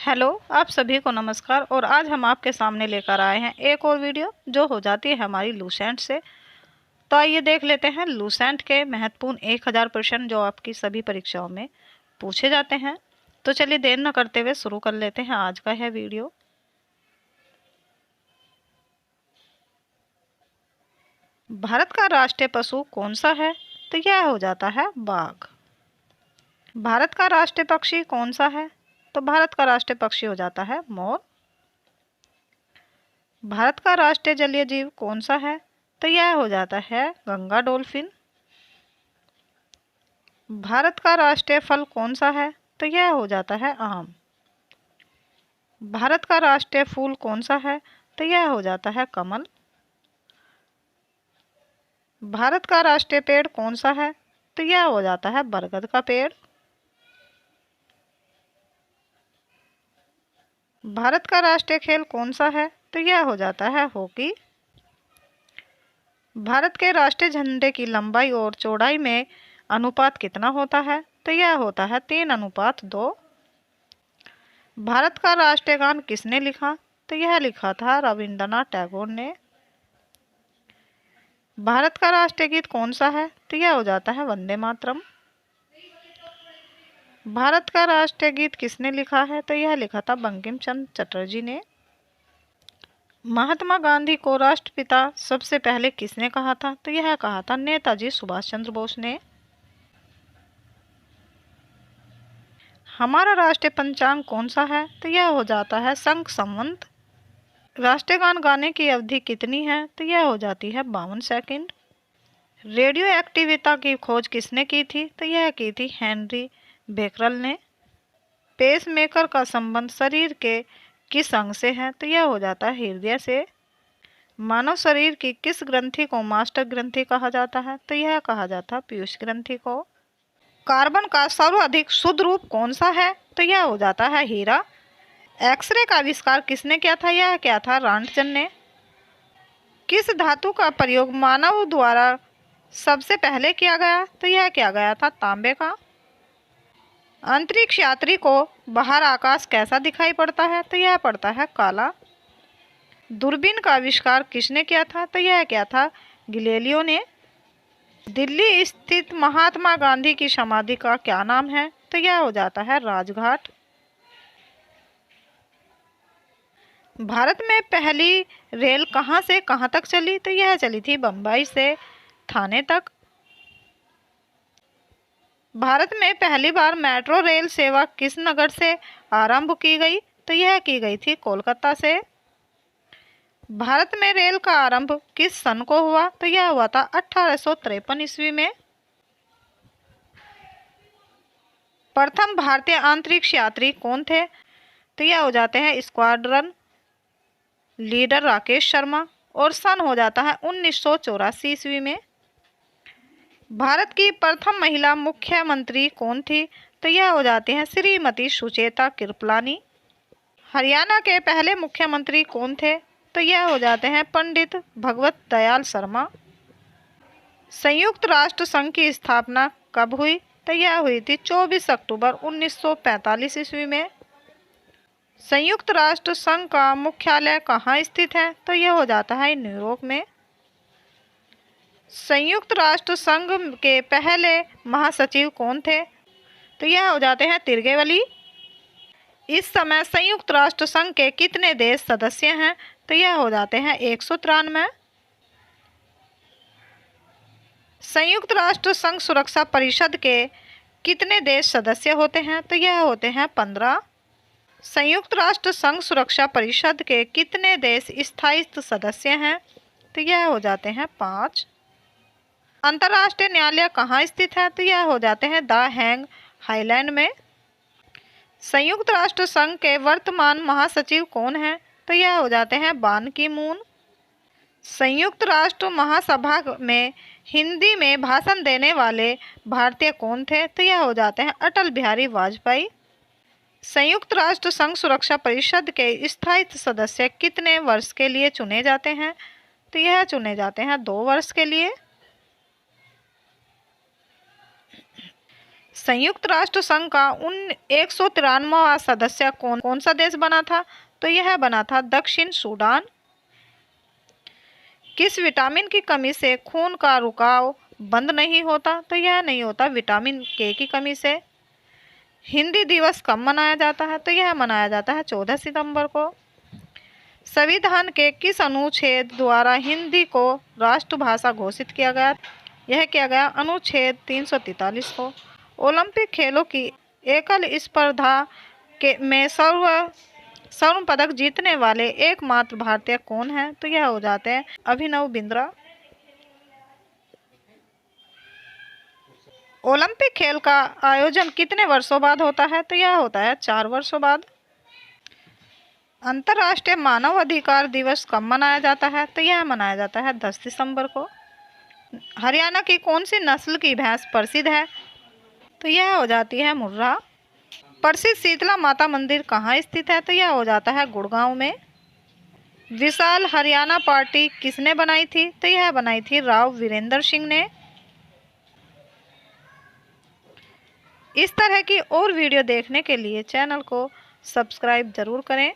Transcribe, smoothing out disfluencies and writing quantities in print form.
Hello, आप सभी को नमस्कार। और आज हम आपके सामने लेकर आए हैं एक और वीडियो जो हो जाती है हमारी लूसेंट से। तो आइए देख लेते हैं लूसेंट के महत्वपूर्ण 1000 प्रश्न जो आपकी सभी परीक्षाओं में पूछे जाते हैं। तो चलिए देर न करते हुए शुरू कर लेते हैं आज का यह वीडियो। भारत का राष्ट्रीय पशु कौन सा है? तो यह हो जाता है बाघ। भारत का राष्ट्रीय पक्षी कौन सा है? तो भारत का राष्ट्रीय पक्षी हो जाता है मोर। भारत का राष्ट्रीय जलीय जीव कौन सा है? तो यह हो जाता है गंगा डॉल्फिन। भारत का राष्ट्रीय फल कौन सा है? तो यह हो जाता है आम। भारत का राष्ट्रीय फूल कौन सा है? तो यह हो जाता है कमल। भारत का राष्ट्रीय पेड़ कौन सा है? तो यह हो जाता है बरगद का पेड़। भारत का राष्ट्रीय खेल कौन सा है? तो यह हो जाता है हॉकी। भारत के राष्ट्रीय झंडे की लंबाई और चौड़ाई में अनुपात कितना होता है? तो यह होता है 3:2। भारत का राष्ट्रीय गान किसने लिखा? तो यह लिखा था रविंद्रनाथ टैगोर ने। भारत का राष्ट्रीय गीत कौन सा है? तो यह हो जाता है वंदे मातरम। भारत का राष्ट्रीय गीत किसने लिखा है? तो यह लिखा था बंकिम चंद्र चटर्जी ने। महात्मा गांधी को राष्ट्रपिता सबसे पहले किसने कहा था? तो यह कहा था नेताजी सुभाष चंद्र बोस ने। हमारा राष्ट्रीय पंचांग कौन सा है? तो यह हो जाता है संख संवत। राष्ट्रीय गान गाने की अवधि कितनी है? तो यह हो जाती है 52 सेकंड। रेडियो एक्टिविता की खोज किसने की थी? तो यह की थी हेनरी बेकरल ने। पेसमेकर का संबंध शरीर के किस अंग से है? तो यह हो जाता है हृदय से। मानव शरीर की किस ग्रंथि को मास्टर ग्रंथि कहा जाता है? तो यह कहा जाता है पीयूष ग्रंथि को। कार्बन का सर्वाधिक शुद्ध रूप कौन सा है? तो यह हो जाता है हीरा। एक्सरे का आविष्कार किसने किया था? यह क्या था रॉन्टजन ने। किस धातु का प्रयोग मानव द्वारा सबसे पहले किया गया? तो यह किया गया था तांबे का। अंतरिक्ष यात्री को बाहर आकाश कैसा दिखाई पड़ता है? तो यह पड़ता है काला। दूरबीन का आविष्कार किसने किया था? तो यह किया था गैलीलियो ने। दिल्ली स्थित महात्मा गांधी की समाधि का क्या नाम है? तो यह हो जाता है राजघाट। भारत में पहली रेल कहां से कहां तक चली? तो यह चली थी बम्बई से थाने तक। भारत में पहली बार मेट्रो रेल सेवा किस नगर से आरंभ की गई? तो यह की गई थी कोलकाता से। भारत में रेल का आरंभ किस सन को हुआ? तो यह हुआ था 1853 ईस्वी में। प्रथम भारतीय अंतरिक्ष यात्री कौन थे? तो यह हो जाते हैं स्क्वाड्रन लीडर राकेश शर्मा। और सन हो जाता है 1984 ईस्वी में। भारत की प्रथम महिला मुख्यमंत्री कौन थी? तो यह हो जाती हैं श्रीमती सुचेता कृपलानी। हरियाणा के पहले मुख्यमंत्री कौन थे? तो यह हो जाते हैं पंडित भगवत दयाल शर्मा। संयुक्त राष्ट्र संघ की स्थापना कब हुई? तो यह हुई थी 24 अक्टूबर 1945 ईस्वी में। संयुक्त राष्ट्र संघ का मुख्यालय कहाँ स्थित है? तो यह हो जाता है न्यूयॉर्क में। संयुक्त राष्ट्र संघ के पहले महासचिव कौन थे? तो यह हो जाते हैं तिरगेवली। इस समय संयुक्त राष्ट्र संघ के कितने देश सदस्य हैं? तो यह हो जाते हैं 193। संयुक्त राष्ट्र संघ सुरक्षा परिषद के कितने देश सदस्य होते हैं? तो यह होते हैं 15। संयुक्त राष्ट्र संघ सुरक्षा परिषद के कितने देश स्थायी सदस्य हैं? तो यह हो जाते हैं 5। अंतर्राष्ट्रीय न्यायालय कहाँ स्थित है? तो यह हो जाते हैं द हैग हाईलैंड में। संयुक्त राष्ट्र संघ के वर्तमान महासचिव कौन हैं? तो यह हो जाते हैं बान की मून। संयुक्त राष्ट्र महासभा में हिंदी में भाषण देने वाले भारतीय कौन थे? तो यह हो जाते हैं अटल बिहारी वाजपेयी। संयुक्त राष्ट्र संघ सुरक्षा परिषद के स्थायी सदस्य कितने वर्ष के लिए चुने जाते हैं? तो यह चुने जाते हैं 2 वर्ष के लिए। संयुक्त राष्ट्र संघ का 193वां सदस्य कौन सा देश बना था? तो यह बना था दक्षिण सूडान। किस विटामिन की कमी से खून का रुकाव बंद नहीं होता? तो यह नहीं होता विटामिन के की कमी से। हिंदी दिवस कब मनाया जाता है? तो यह मनाया जाता है 14 सितंबर को। संविधान के किस अनुच्छेद द्वारा हिंदी को राष्ट्रभाषा घोषित किया गया? यह किया गया अनुच्छेद 343 को। ओलंपिक खेलों की एकल स्पर्धा में स्वर्ण पदक जीतने वाले एकमात्र भारतीय कौन है? तो यह हो जाते हैं अभिनव बिंद्रा। ओलंपिक खेल का आयोजन कितने वर्षों बाद होता है? तो यह होता है 4 वर्षों बाद। अंतर्राष्ट्रीय मानव अधिकार दिवस कब मनाया जाता है? तो यह मनाया जाता है 10 दिसंबर को। हरियाणा की कौन सी नस्ल की भैंस प्रसिद्ध है? तो यह हो जाती है मुर्रा। प्रसिद्ध शीतला माता मंदिर कहाँ स्थित है? तो यह हो जाता है गुड़गांव में। विशाल हरियाणा पार्टी किसने बनाई थी? तो यह बनाई थी राव वीरेंद्र सिंह ने। इस तरह की और वीडियो देखने के लिए चैनल को सब्सक्राइब जरूर करें।